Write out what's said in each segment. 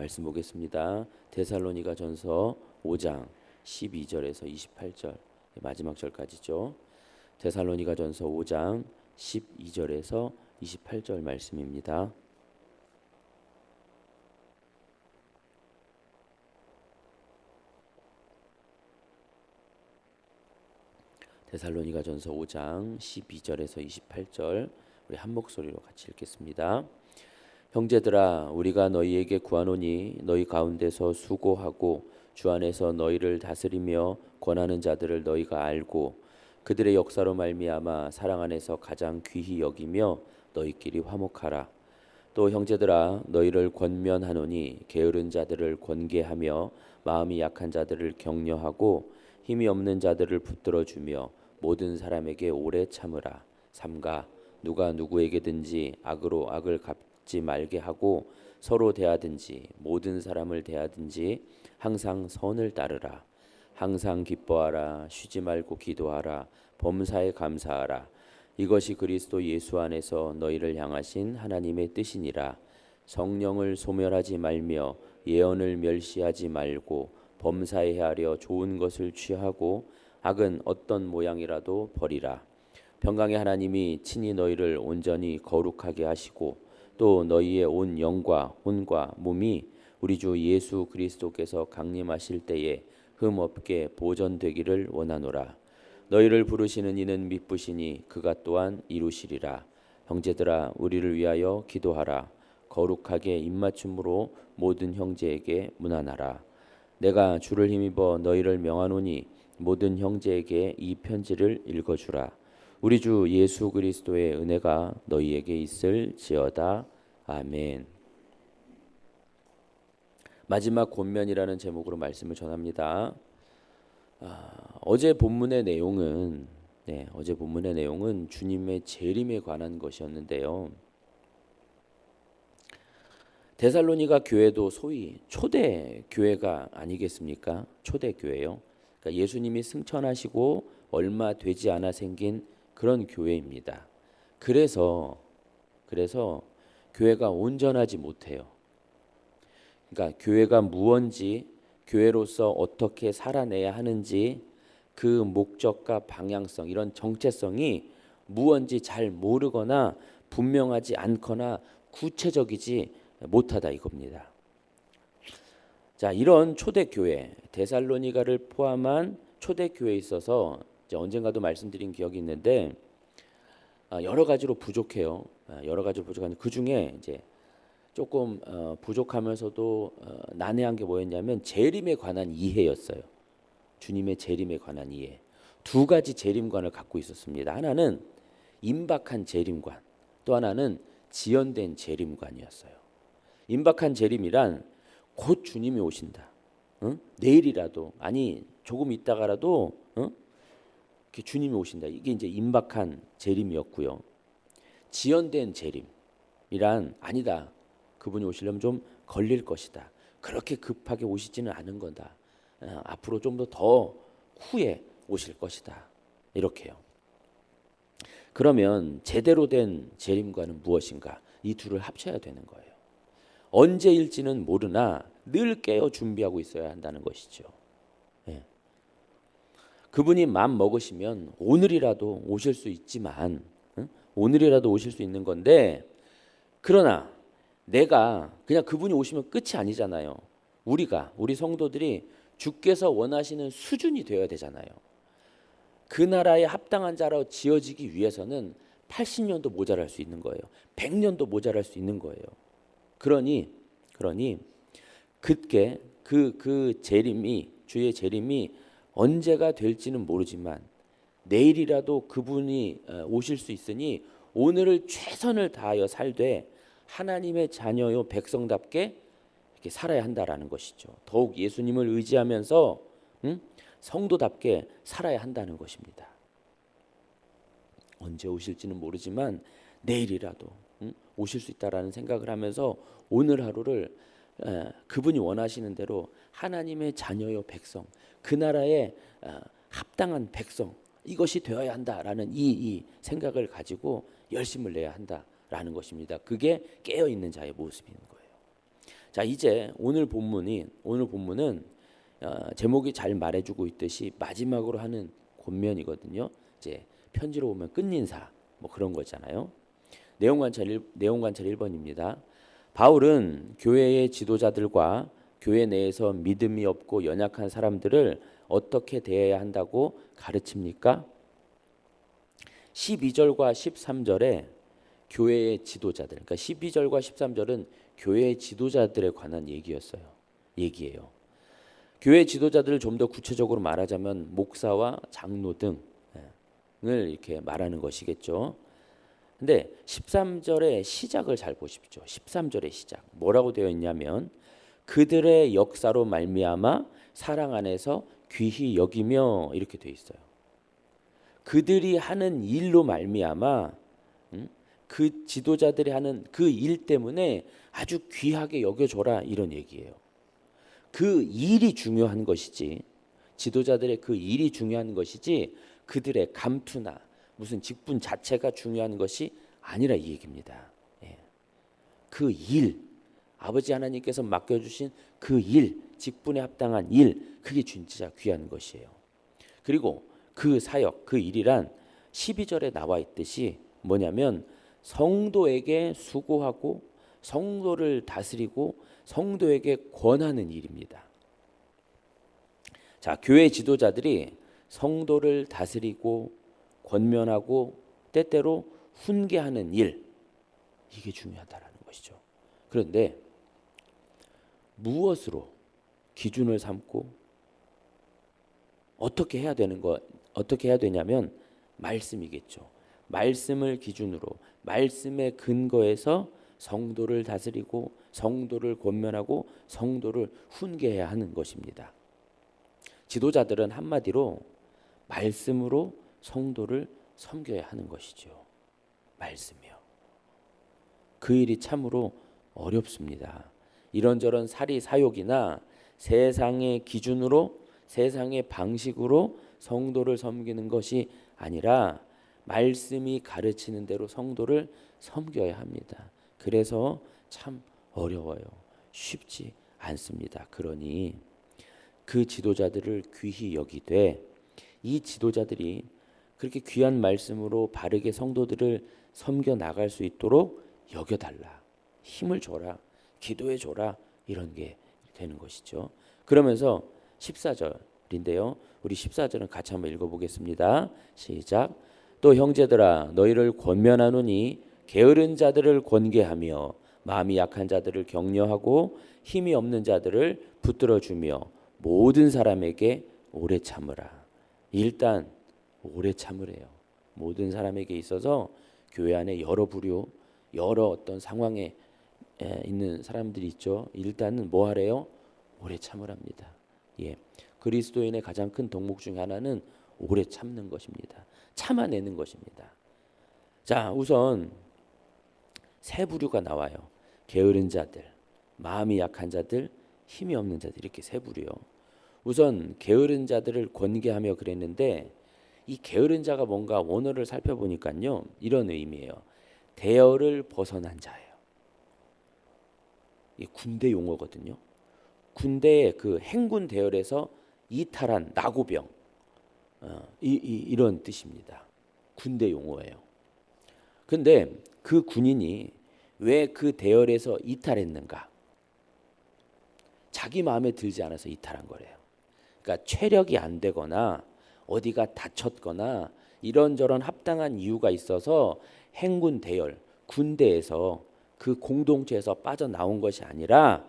말씀 보겠습니다. 데살로니가전서 5장 12절에서 28절 마지막 절까지죠. 데살로니가전서 5장 12절에서 28절 말씀입니다. 데살로니가전서 5장 12절에서 28절 우리 한 목소리로 같이 읽겠습니다. 형제들아, 우리가 너희에게 구하노니 너희 가운데서 수고하고 주 안에서 너희를 다스리며 권하는 자들을 너희가 알고 그들의 역사로 말미암아 사랑 안에서 가장 귀히 여기며 너희끼리 화목하라. 또 형제들아, 너희를 권면하노니 게으른 자들을 권계하며 마음이 약한 자들을 격려하고 힘이 없는 자들을 붙들어 주며 모든 사람에게 오래 참으라. 삼가 누가 누구에게든지 악으로 악을 갚지 말게 하고 서로 대하든지 모든 사람을 대하든지 항상 선을 따르라. 항상 기뻐하라. 쉬지 말고 기도하라. 범사에 감사하라. 이것이 그리스도 예수 안에서 너희를 향하신 하나님의 뜻이니라. 성령을 소멸하지 말며 예언을 멸시하지 말고 범사에 헤아려 좋은 것을 취하고 악은 어떤 모양이라도 버리라. 평강의 하나님이 친히 너희를 온전히 거룩하게 하시고 또 너희의 온 영과 혼과 몸이 우리 주 예수 그리스도께서 강림하실 때에 흠없게 보존되기를 원하노라. 너희를 부르시는 이는 미쁘시니 그가 또한 이루시리라. 형제들아, 우리를 위하여 기도하라. 거룩하게 입맞춤으로 모든 형제에게 문안하라. 내가 주를 힘입어 너희를 명하노니 모든 형제에게 이 편지를 읽어주라. 우리 주 예수 그리스도의 은혜가 너희에게 있을지어다. 아멘. 마지막 권면이라는 제목으로 말씀을 전합니다. 어제 본문의 내용은 주님의 재림에 관한 것이었는데요. 데살로니가 교회도 소위 초대 교회가 아니겠습니까? 초대 교회요. 그러니까 예수님이 승천하시고 얼마 되지 않아 생긴 그런 교회입니다. 그래서 교회가 온전하지 못해요. 그러니까 교회가 무언지, 교회로서 어떻게 살아내야 하는지 그 목적과 방향성, 이런 정체성이 무언지 잘 모르거나 분명하지 않거나 구체적이지 못하다 이겁니다. 자, 이런 초대교회, 데살로니가를 포함한 초대교회에 있어서 이제 언젠가도 말씀드린 기억이 있는데 여러 가지로 부족해요. 여러 가지로 부족한데 그 중에 이제 조금 부족하면서도 난해한 게 뭐였냐면 재림에 관한 이해였어요. 주님의 재림에 관한 이해. 두 가지 재림관을 갖고 있었습니다. 하나는 임박한 재림관, 또 하나는 지연된 재림관이었어요. 임박한 재림이란 곧 주님이 오신다. 내일이라도, 아니 조금 있다가라도 이렇게 주님이 오신다. 이게 이제 임박한 재림이었고요. 지연된 재림이란 아니다. 그분이 오시려면 좀 걸릴 것이다. 그렇게 급하게 오시지는 않은 거다. 앞으로 좀 더 후에 오실 것이다. 이렇게요. 그러면 제대로 된 재림과는 무엇인가? 이 둘을 합쳐야 되는 거예요. 언제일지는 모르나 늘 깨어 준비하고 있어야 한다는 것이죠. 예. 그분이 마음 먹으시면 오늘이라도 오실 수 있지만, 오늘이라도 오실 수 있는 건데, 그러나 내가 그냥 그분이 오시면 끝이 아니잖아요. 우리 성도들이 주께서 원하시는 수준이 되어야 되잖아요. 그 나라에 합당한 자로 지어지기 위해서는 80년도 모자랄 수 있는 거예요. 100년도 모자랄 수 있는 거예요. 그러니 그때 그 재림이, 주의 재림이 언제가 될지는 모르지만 내일이라도 그분이 오실 수 있으니 오늘을 최선을 다하여 살되 하나님의 자녀요 백성답게 이렇게 살아야 한다라는 것이죠. 더욱 예수님을 의지하면서 성도답게 살아야 한다는 것입니다. 언제 오실지는 모르지만 내일이라도 오실 수 있다라는 생각을 하면서 오늘 하루를 그분이 원하시는 대로 하나님의 자녀요 백성, 그 나라의 합당한 백성, 이것이 되어야 한다라는 이 생각을 가지고 열심을 내야 한다라는 것입니다. 그게 깨어있는 자의 모습인 거예요. 자, 이제 오늘 본문은 제목이 잘 말해주고 있듯이 마지막으로 하는 권면이거든요. 이제 편지로 보면 끝인사 뭐 그런 거잖아요. 내용 관찰 1번입니다. 바울은 교회의 지도자들과 교회 내에서 믿음이 없고 연약한 사람들을 어떻게 대해야 한다고 가르칩니까? 12절과 13절에 교회의 지도자들, 그러니까 12절과 13절은 교회의 지도자들에 관한 얘기예요. 교회 지도자들을 좀 더 구체적으로 말하자면 목사와 장로 등을 이렇게 말하는 것이겠죠. 근데 13절의 시작을 잘 보십시오. 13절의 시작 뭐라고 되어 있냐면 그들의 역사로 말미암아 사랑 안에서 귀히 여기며 이렇게 되어 있어요. 그들이 하는 일로 말미암아 그 지도자들이 하는 그 일 때문에 아주 귀하게 여겨줘라 이런 얘기예요. 그 일이 중요한 것이지 지도자들의 그 일이 중요한 것이지 그들의 감투나 무슨 직분 자체가 중요한 것이 아니라 이 얘기입니다. 그 일, 아버지 하나님께서 맡겨주신 그 일, 직분에 합당한 일, 그게 진짜 귀한 것이에요. 그리고 그 사역, 그 일이란 12절에 나와 있듯이 뭐냐면 성도에게 수고하고 성도를 다스리고 성도에게 권하는 일입니다. 자, 교회 지도자들이 성도를 다스리고 권면하고 때때로 훈계하는 일, 이게 중요하다라는 것이죠. 그런데 무엇으로 기준을 삼고 어떻게 해야 되냐면 말씀이겠죠. 말씀을 기준으로 말씀의 근거에서 성도를 다스리고 성도를 권면하고 성도를 훈계해야 하는 것입니다. 지도자들은 한마디로 말씀으로 성도를 섬겨야 하는 것이죠. 말씀이요. 그 일이 참으로 어렵습니다. 이런저런 사리사욕이나 세상의 기준으로 세상의 방식으로 성도를 섬기는 것이 아니라 말씀이 가르치는 대로 성도를 섬겨야 합니다. 그래서 참 어려워요. 쉽지 않습니다. 그러니 그 지도자들을 귀히 여기되 이 지도자들이 그렇게 귀한 말씀으로 바르게 성도들을 섬겨 나갈 수 있도록 여겨달라. 힘을 줘라. 기도해 줘라. 이런 게 되는 것이죠. 그러면서 14절인데요. 우리 14절은 같이 한번 읽어보겠습니다. 시작. 또 형제들아 너희를 권면하노니 게으른 자들을 권계하며 마음이 약한 자들을 격려하고 힘이 없는 자들을 붙들어주며 모든 사람에게 오래 참으라. 일단 오래 참으래요. 모든 사람에게 있어서 교회 안에 여러 부류, 여러 어떤 상황에 있는 사람들이 있죠. 일단은 뭐 하래요? 오래 참으랍니다. 그리스도인의 가장 큰 덕목 중에 하나는 오래 참는 것입니다. 참아내는 것입니다. 자, 우선 세 부류가 나와요. 게으른 자들, 마음이 약한 자들, 힘이 없는 자들, 이렇게 세 부류요. 우선 게으른 자들을 권계하며 그랬는데 이 게으른 자가 뭔가 원어를 살펴보니까요, 이런 의미예요. 대열을 벗어난 자예요. 이 군대 용어거든요. 군대의 그 행군 대열에서 이탈한 나고병, 이런 뜻입니다. 군대 용어예요. 근데 그 군인이 왜 그 대열에서 이탈했는가? 자기 마음에 들지 않아서 이탈한 거래요. 그러니까 체력이 안 되거나 어디가 다쳤거나 이런저런 합당한 이유가 있어서 행군 대열, 군대에서 그 공동체에서 빠져나온 것이 아니라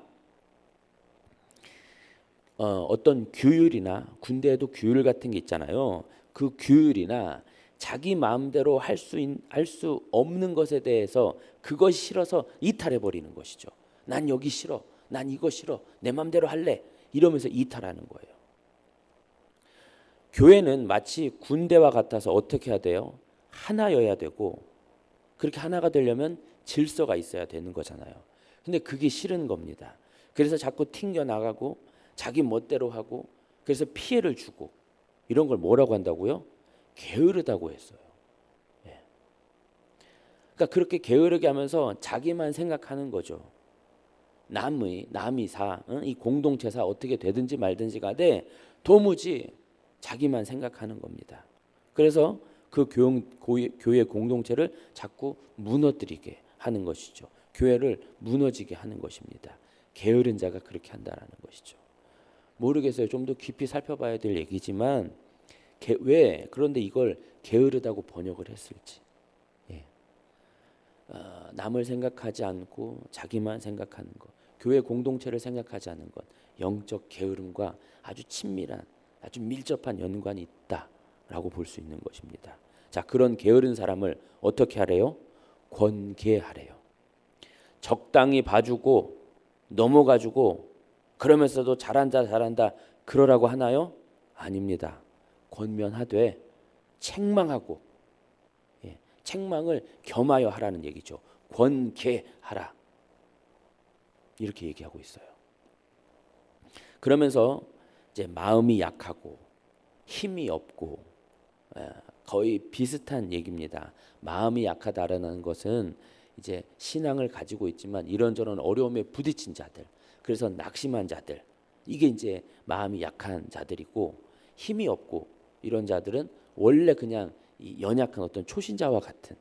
어떤 규율이나 군대에도 규율 같은 게 있잖아요. 그 규율이나 자기 마음대로 할 수 없는 것에 대해서 그것이 싫어서 이탈해 버리는 것이죠. 난 여기 싫어. 난 이거 싫어. 내 마음대로 할래. 이러면서 이탈하는 거예요. 교회는 마치 군대와 같아서 어떻게 해야 돼요? 하나여야 되고 그렇게 하나가 되려면 질서가 있어야 되는 거잖아요. 근데 그게 싫은 겁니다. 그래서 자꾸 튕겨나가고 자기 멋대로 하고 그래서 피해를 주고 이런 걸 뭐라고 한다고요? 게으르다고 했어요. 그러니까 그렇게 게으르게 하면서 자기만 생각하는 거죠. 남이사, 이 공동체사 어떻게 되든지 말든지 가되 도무지 자기만 생각하는 겁니다. 그래서 그 교회 공동체를 자꾸 무너뜨리게 하는 것이죠. 교회를 무너지게 하는 것입니다. 게으른 자가 그렇게 한다라는 것이죠. 모르겠어요. 좀 더 깊이 살펴봐야 될 얘기지만 왜 그런데 이걸 게으르다고 번역을 했을지. 예. 남을 생각하지 않고 자기만 생각하는 것, 교회 공동체를 생각하지 않는 것, 영적 게으름과 아주 친밀한, 아주 밀접한 연관이 있다라고 볼 수 있는 것입니다. 자, 그런 게으른 사람을 어떻게 하래요? 권계하래요. 적당히 봐주고 넘어가지고 그러면서도 잘한다 그러라고 하나요? 아닙니다. 권면하되 책망하고, 책망을 겸하여 하라는 얘기죠. 권계하라 이렇게 얘기하고 있어요. 그러면서 이제 마음이 약하고 힘이 없고, 거의 비슷한 얘기입니다. 마음이 약하다라는 것은 이제 신앙을 가지고 있지만 이런저런 어려움에 부딪힌 자들, 그래서 낙심한 자들, 이게 이제 마음이 약한 자들이고, 힘이 없고 이런 자들은 원래 그냥 이 연약한 어떤 초신자와 같은,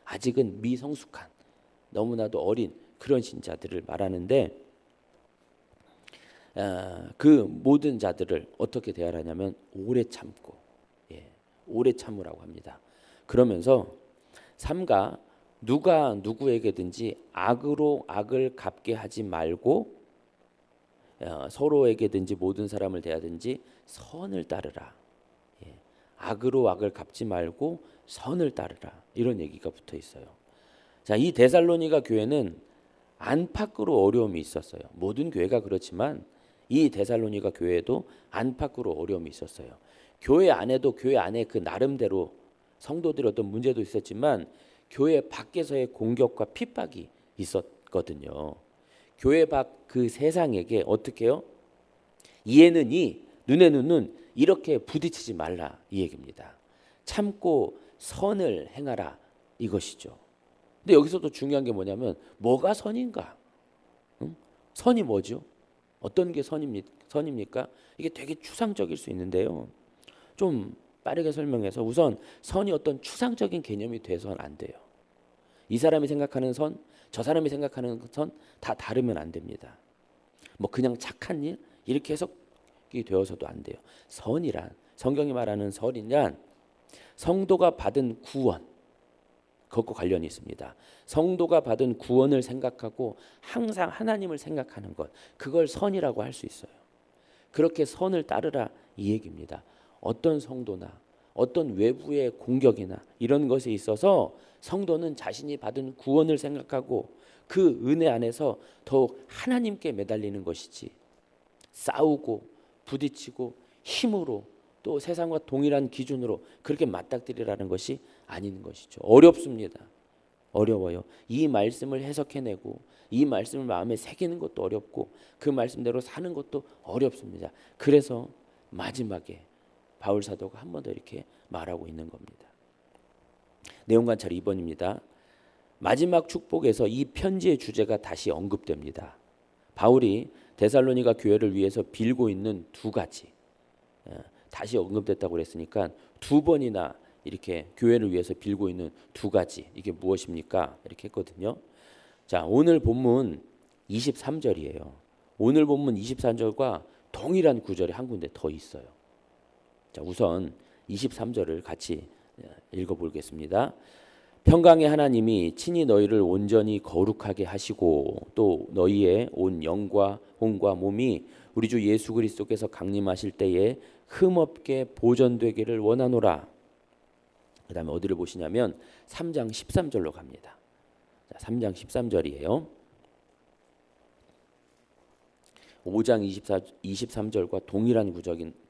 아직은 미성숙한, 너무나도 어린 그런 신자들을 말하는데, 그 모든 자들을 어떻게 대하라냐면 오래 참고, 오래 참으라고 합니다. 그러면서 삼가 누가 누구에게든지 악으로 악을 갚게 하지 말고 서로에게든지 모든 사람을 대하든지 선을 따르라. 악으로 악을 갚지 말고 선을 따르라. 이런 얘기가 붙어 있어요. 자, 이 데살로니가 교회는 안팎으로 어려움이 있었어요. 모든 교회가 그렇지만 이 데살로니가 교회도 안팎으로 어려움이 있었어요. 교회 안에도 교회 안에 그 나름대로 성도들의 어떤 문제도 있었지만 교회 밖에서의 공격과 핍박이 있었거든요. 교회 밖 그 세상에게 어떻게 해요? 이에는 이, 눈에는 눈, 이렇게 부딪히지 말라 이 얘기입니다. 참고 선을 행하라 이것이죠. 근데 여기서도 중요한 게 뭐냐면 뭐가 선인가? 선이 뭐죠? 어떤 게 선입니까? 이게 되게 추상적일 수 있는데요. 좀 빠르게 설명해서 우선 선이 어떤 추상적인 개념이 돼서는 안 돼요. 이 사람이 생각하는 선, 저 사람이 생각하는 선 다 다르면 안 됩니다. 뭐 그냥 착한 일 이렇게 해석이 되어서도 안 돼요. 선이란, 성경이 말하는 선이란 성도가 받은 구원, 그것과 관련이 있습니다. 성도가 받은 구원을 생각하고 항상 하나님을 생각하는 것, 그걸 선이라고 할 수 있어요. 그렇게 선을 따르라 이 얘기입니다. 어떤 성도나 어떤 외부의 공격이나 이런 것에 있어서 성도는 자신이 받은 구원을 생각하고 그 은혜 안에서 더욱 하나님께 매달리는 것이지, 싸우고 부딪히고 힘으로 또 세상과 동일한 기준으로 그렇게 맞닥뜨리라는 것이 아닌 것이죠. 어렵습니다. 어려워요. 이 말씀을 해석해내고 이 말씀을 마음에 새기는 것도 어렵고 그 말씀대로 사는 것도 어렵습니다. 그래서 마지막에 바울 사도가 한 번 더 이렇게 말하고 있는 겁니다. 내용 관찰 2번입니다. 마지막 축복에서 이 편지의 주제가 다시 언급됩니다. 바울이 데살로니가 교회를 위해서 빌고 있는 두 가지, 다시 언급됐다고 그랬으니까 두 번이나 이렇게 교회를 위해서 빌고 있는 두 가지, 이게 무엇입니까? 이렇게 했거든요. 자, 오늘 본문 23절이에요. 오늘 본문 23절과 동일한 구절이 한 군데 더 있어요. 자, 우선 23절을 같이 읽어보겠습니다. 평강의 하나님이 친히 너희를 온전히 거룩하게 하시고 또 너희의 온 영과 혼과 몸이 우리 주 예수 그리스도께서 강림하실 때에 흠없게 보존되기를 원하노라. 그 다음에 어디를 보시냐면 3장 13절로 갑니다. 자, 3장 13절이에요. 5장 23절과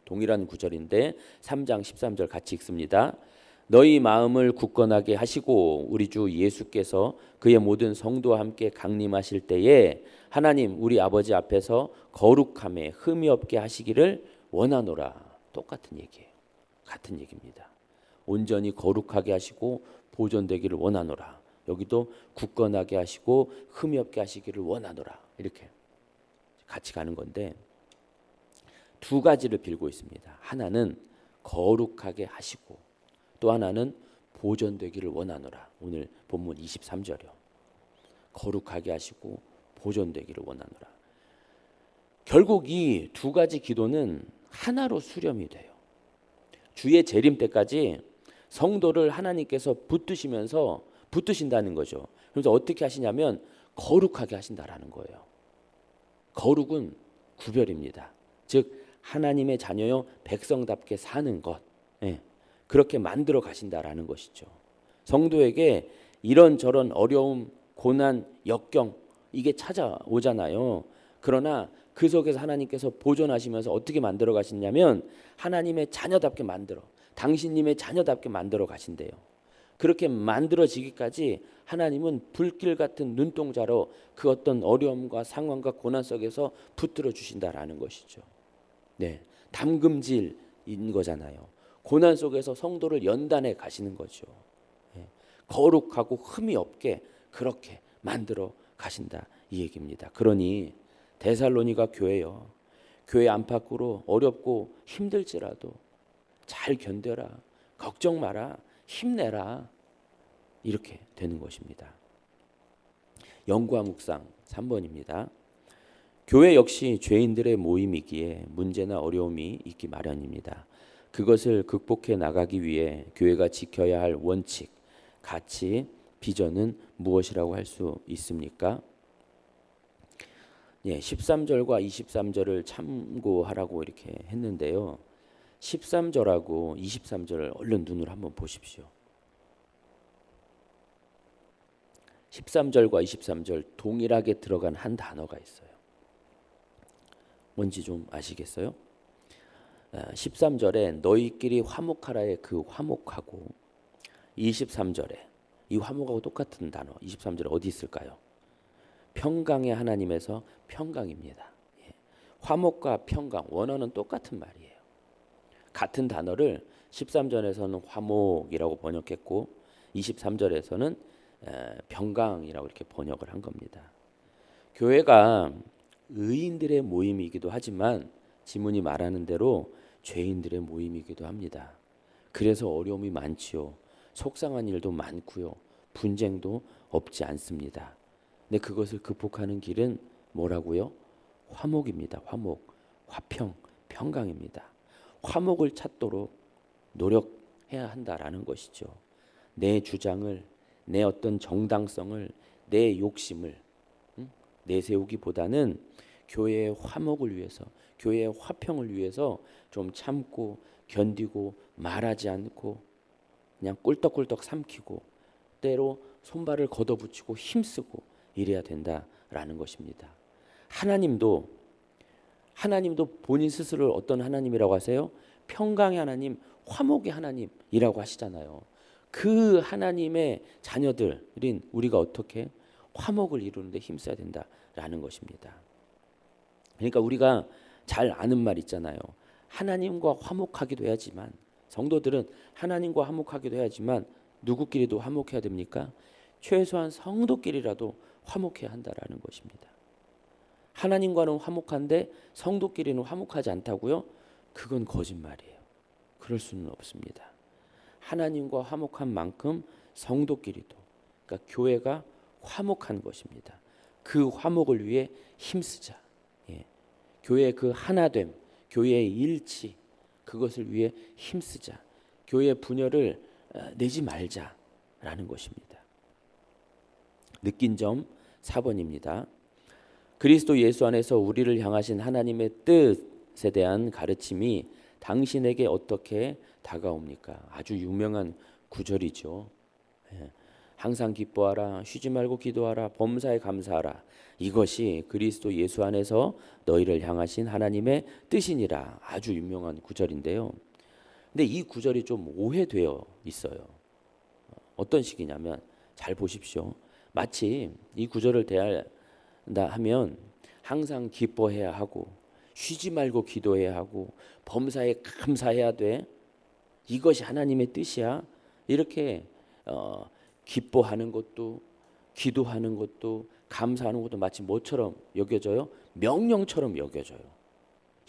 동일한 구절인데 3장 13절 같이 읽습니다. 너희 마음을 굳건하게 하시고 우리 주 예수께서 그의 모든 성도와 함께 강림하실 때에 하나님 우리 아버지 앞에서 거룩함에 흠이 없게 하시기를 원하노라. 똑같은 얘기예요. 같은 얘기입니다. 온전히 거룩하게 하시고 보존되기를 원하노라. 여기도 굳건하게 하시고 흠이 없게 하시기를 원하노라. 이렇게 같이 가는 건데 두 가지를 빌고 있습니다. 하나는 거룩하게 하시고 또 하나는 보존되기를 원하노라. 오늘 본문 23절이요. 거룩하게 하시고 보존되기를 원하노라. 결국 이 두 가지 기도는 하나로 수렴이 돼요. 주의 재림 때까지 성도를 하나님께서 붙드신다는 거죠. 그래서 어떻게 하시냐면 거룩하게 하신다라는 거예요. 거룩은 구별입니다. 즉 하나님의 자녀요 백성답게 사는 것, 그렇게 만들어 가신다라는 것이죠. 성도에게 이런저런 어려움, 고난, 역경 이게 찾아오잖아요. 그러나 그 속에서 하나님께서 보존하시면서 어떻게 만들어 가시냐면 하나님의 자녀답게 당신님의 자녀답게 만들어 가신대요. 그렇게 만들어지기까지 하나님은 불길 같은 눈동자로 그 어떤 어려움과 상황과 고난 속에서 붙들어 주신다라는 것이죠. 네, 담금질인 거잖아요. 고난 속에서 성도를 연단해 가시는 거죠. 거룩하고 흠이 없게 그렇게 만들어 가신다 이 얘기입니다. 그러니 데살로니가 교회요. 교회 안팎으로 어렵고 힘들지라도 잘 견뎌라. 걱정 마라. 힘내라. 이렇게 되는 것입니다. 연구와 묵상 3번입니다. 교회 역시 죄인들의 모임이기에 문제나 어려움이 있기 마련입니다. 그것을 극복해 나가기 위해 교회가 지켜야 할 원칙, 가치, 비전은 무엇이라고 할 수 있습니까? 13절과 23절을 참고하라고 이렇게 했는데요. 13절하고 23절을 얼른 눈으로 한번 보십시오. 13절과 23절 동일하게 들어간 한 단어가 있어요. 뭔지 좀 아시겠어요? 13절에 너희끼리 화목하라의 그 화목하고 23절에 이 화목하고 똑같은 단어 23절에 어디 있을까요? 평강의 하나님에서 평강입니다. 화목과 평강 원어는 똑같은 말이에요. 같은 단어를 13절에서는 화목이라고 번역했고 23절에서는 평강이라고 이렇게 번역을 한 겁니다. 교회가 의인들의 모임이기도 하지만 지문이 말하는 대로 죄인들의 모임이기도 합니다. 그래서 어려움이 많지요. 속상한 일도 많고요. 분쟁도 없지 않습니다. 근데 그것을 극복하는 길은 뭐라고요? 화목입니다. 화목, 화평, 평강입니다. 화목을 찾도록 노력해야 한다라는 것이죠. 내 주장을, 내 어떤 정당성을, 내 욕심을 내세우기보다는 교회의 화목을 위해서, 교회의 화평을 위해서 좀 참고 견디고 말하지 않고 그냥 꿀떡꿀떡 삼키고 때로 손발을 걷어붙이고 힘쓰고 이래야 된다라는 것입니다. 하나님도 본인 스스로를 어떤 하나님이라고 하세요? 평강의 하나님, 화목의 하나님이라고 하시잖아요. 그 하나님의 자녀들인 우리가 어떻게 화목을 이루는데 힘써야 된다라는 것입니다. 그러니까 우리가 잘 아는 말 있잖아요. 하나님과 화목하기도 해야지만, 성도들은 하나님과 화목하기도 해야지만 누구끼리도 화목해야 됩니까? 최소한 성도끼리라도 화목해야 한다라는 것입니다. 하나님과는 화목한데 성도끼리는 화목하지 않다고요? 그건 거짓말이에요. 그럴 수는 없습니다. 하나님과 화목한 만큼 성도끼리도, 그러니까 교회가 화목한 것입니다. 그 화목을 위해 힘쓰자. 교회의 그 하나됨, 교회의 일치, 그것을 위해 힘쓰자. 교회의 분열을 내지 말자라는 것입니다. 느낀 점 4번입니다. 그리스도 예수 안에서 우리를 향하신 하나님의 뜻에 대한 가르침이 당신에게 어떻게 다가옵니까? 아주 유명한 구절이죠. 항상 기뻐하라, 쉬지 말고 기도하라, 범사에 감사하라. 이것이 그리스도 예수 안에서 너희를 향하신 하나님의 뜻이니라. 아주 유명한 구절인데요. 근데 이 구절이 좀 오해되어 있어요. 어떤 식이냐면 잘 보십시오. 마치 이 구절을 대한다 하면 항상 기뻐해야 하고 쉬지 말고 기도해야 하고 범사에 감사해야 돼. 이것이 하나님의 뜻이야. 이렇게 기뻐하는 것도 기도하는 것도 감사하는 것도 마치 뭐처럼 여겨져요? 명령처럼 여겨져요.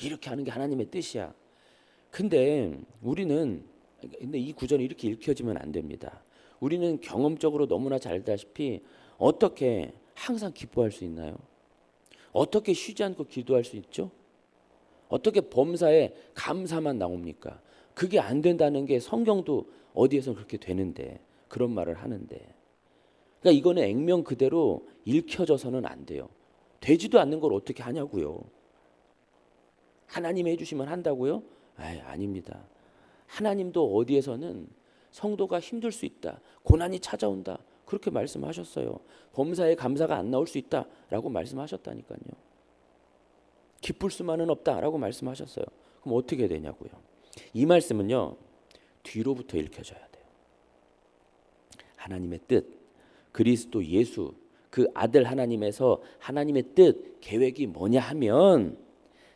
이렇게 하는 게 하나님의 뜻이야. 근데 이 구절이 이렇게 읽혀지면 안 됩니다. 우리는 경험적으로 너무나 잘 알다시피 어떻게 항상 기뻐할 수 있나요? 어떻게 쉬지 않고 기도할 수 있죠? 어떻게 범사에 감사만 나옵니까? 그게 안 된다는 게 성경도 어디에서 그렇게 되는데 그런 말을 하는데, 그러니까 이거는 액면 그대로 읽혀져서는 안 돼요. 되지도 않는 걸 어떻게 하냐고요. 하나님이 해주시면 한다고요? 아닙니다. 하나님도 어디에서는 성도가 힘들 수 있다, 고난이 찾아온다, 그렇게 말씀하셨어요. 범사에 감사가 안 나올 수 있다라고 말씀하셨다니까요. 기쁠 수만은 없다라고 말씀하셨어요. 그럼 어떻게 되냐고요. 이 말씀은요, 뒤로부터 읽혀져야 돼요. 하나님의 뜻, 그리스도 예수, 그 아들 하나님에서 하나님의 뜻, 계획이 뭐냐 하면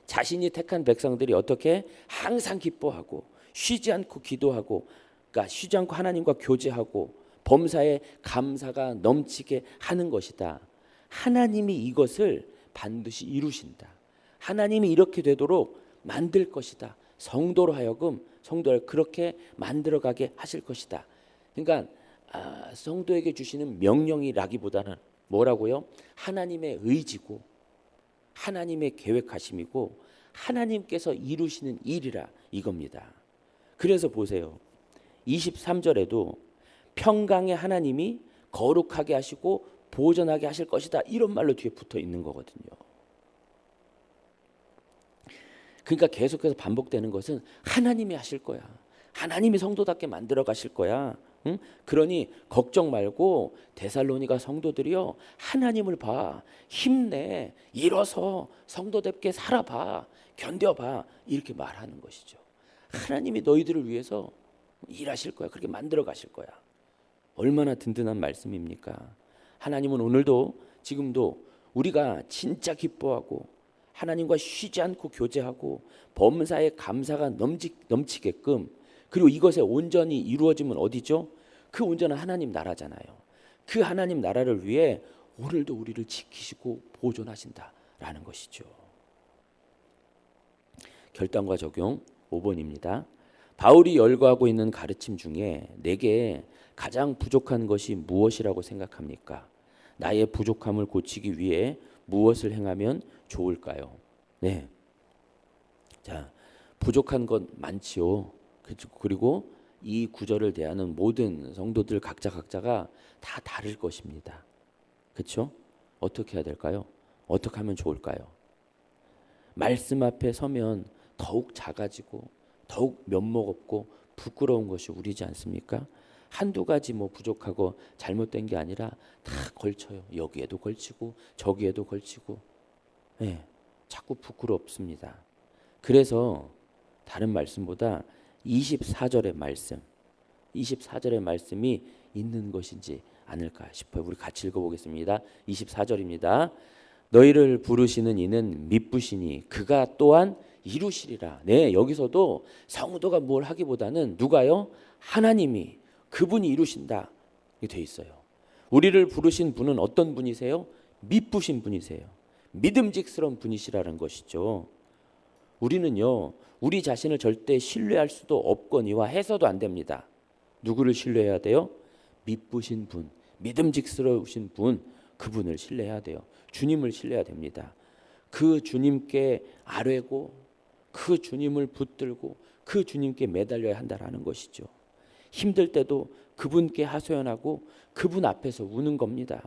자신이 택한 백성들이 어떻게 항상 기뻐하고 쉬지 않고 기도하고, 그러니까 쉬지 않고 하나님과 교제하고 범사에 감사가 넘치게 하는 것이다. 하나님이 이것을 반드시 이루신다. 하나님이 이렇게 되도록 만들 것이다. 성도로 하여금 성도를 그렇게 만들어가게 하실 것이다. 그러니까 성도에게 주시는 명령이라기보다는 뭐라고요? 하나님의 의지고 하나님의 계획하심이고 하나님께서 이루시는 일이라 이겁니다. 그래서 보세요. 23절에도 평강의 하나님이 거룩하게 하시고 보존하게 하실 것이다, 이런 말로 뒤에 붙어 있는 거거든요. 그러니까 계속해서 반복되는 것은 하나님이 하실 거야. 하나님이 성도답게 만들어 가실 거야. 응? 그러니 걱정 말고 데살로니가 성도들이요, 하나님을 봐, 힘내, 일어서 성도답게 살아봐, 견뎌봐, 이렇게 말하는 것이죠. 하나님이 너희들을 위해서 일하실 거야. 그렇게 만들어 가실 거야. 얼마나 든든한 말씀입니까? 하나님은 오늘도 지금도 우리가 진짜 기뻐하고 하나님과 쉬지 않고 교제하고 범사에 감사가 넘치게끔, 그리고 이것에 온전히 이루어지면 어디죠? 그 온전한 하나님 나라잖아요. 그 하나님 나라를 위해 오늘도 우리를 지키시고 보존하신다라는 것이죠. 결단과 적용 5번입니다. 바울이 열거하고 있는 가르침 중에 내게 가장 부족한 것이 무엇이라고 생각합니까? 나의 부족함을 고치기 위해 무엇을 행하면 좋을까요? 네. 자, 부족한 것 많지요. 그리고 이 구절을 대하는 모든 성도들 각자가 다 다를 것입니다. 그렇죠? 어떻게 해야 될까요? 어떻게 하면 좋을까요? 말씀 앞에 서면 더욱 작아지고 더욱 면목 없고 부끄러운 것이 우리지 않습니까? 한두 가지 부족하고 잘못된 게 아니라 다 걸쳐요. 여기에도 걸치고 저기에도 걸치고, 네, 자꾸 부끄럽습니다. 그래서 다른 말씀보다 24절의 말씀이 있는 것인지 않을까 싶어요. 우리 같이 읽어보겠습니다. 24절입니다. 너희를 부르시는 이는 미쁘시니 그가 또한 이루시리라. 네, 여기서도 성도가 뭘 하기보다는 누가요? 하나님이, 그분이 이루신다 이렇게 돼 있어요. 우리를 부르신 분은 어떤 분이세요? 미쁘신 분이세요. 믿음직스러운 분이시라는 것이죠. 우리는요, 우리 자신을 절대 신뢰할 수도 없거니와 해서도 안 됩니다. 누구를 신뢰해야 돼요? 미쁘신 분, 믿음직스러우신 분, 그분을 신뢰해야 돼요. 주님을 신뢰해야 됩니다. 그 주님께 아뢰고 그 주님을 붙들고 그 주님께 매달려야 한다라는 것이죠. 힘들 때도 그분께 하소연하고 그분 앞에서 우는 겁니다.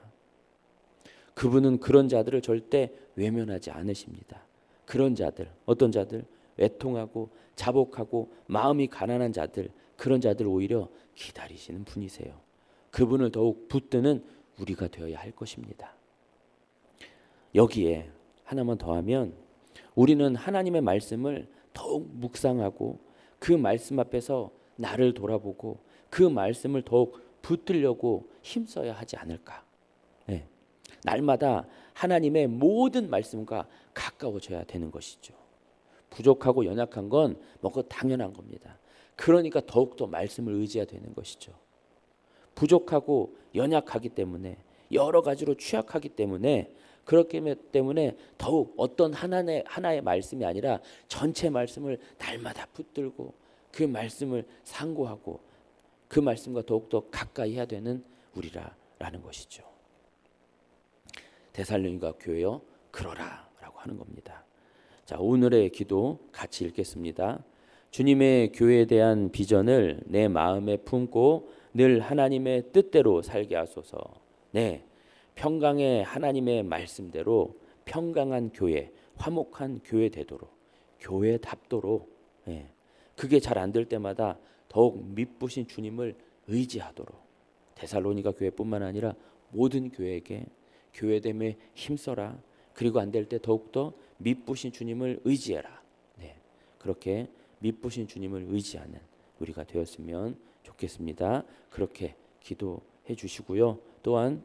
그분은 그런 자들을 절대 외면하지 않으십니다. 그런 자들, 어떤 자들? 애통하고 자복하고 마음이 가난한 자들, 그런 자들 오히려 기다리시는 분이세요. 그분을 더욱 붙드는 우리가 되어야 할 것입니다. 여기에 하나만 더하면 우리는 하나님의 말씀을 더욱 묵상하고 그 말씀 앞에서 나를 돌아보고 그 말씀을 더욱 붙들려고 힘써야 하지 않을까. 네. 날마다 하나님의 모든 말씀과 가까워져야 되는 것이죠. 부족하고 연약한 건 그거 당연한 겁니다. 그러니까 더욱더 말씀을 의지해야 되는 것이죠. 부족하고 연약하기 때문에 여러 가지로 취약하기 때문에 그렇기 때문에 더욱 어떤 하나의 말씀이 아니라 전체 말씀을 날마다 붙들고 그 말씀을 상고하고 그 말씀과 더욱더 가까이 해야 되는 우리라라는 것이죠. 데살로니가 교회여 그러라라고 하는 겁니다. 자, 오늘의 기도 같이 읽겠습니다. 주님의 교회에 대한 비전을 내 마음에 품고 늘 하나님의 뜻대로 살게 하소서. 네, 평강의 하나님의 말씀대로 평강한 교회, 화목한 교회 되도록, 교회답도록. 네, 그게 잘 안 될 때마다 더욱 믿부신 주님을 의지하도록 데살로니가 교회뿐만 아니라 모든 교회에게 교회됨에 힘써라. 그리고 안 될 때 더욱더 믿부신 주님을 의지해라. 네, 그렇게 믿부신 주님을 의지하는 우리가 되었으면 좋겠습니다. 그렇게 기도해 주시고요. 또한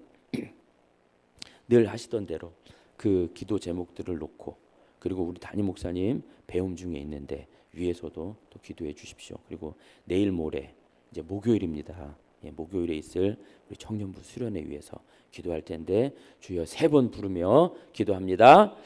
늘 하시던 대로 그 기도 제목들을 놓고 그리고 우리 담임 목사님 배움 중에 있는데 위에서도 또 기도해 주십시오. 그리고 내일 모레 이제 목요일입니다. 예, 목요일에 있을 우리 청년부 수련회 위해서 기도할 텐데 주여 3번 부르며 기도합니다.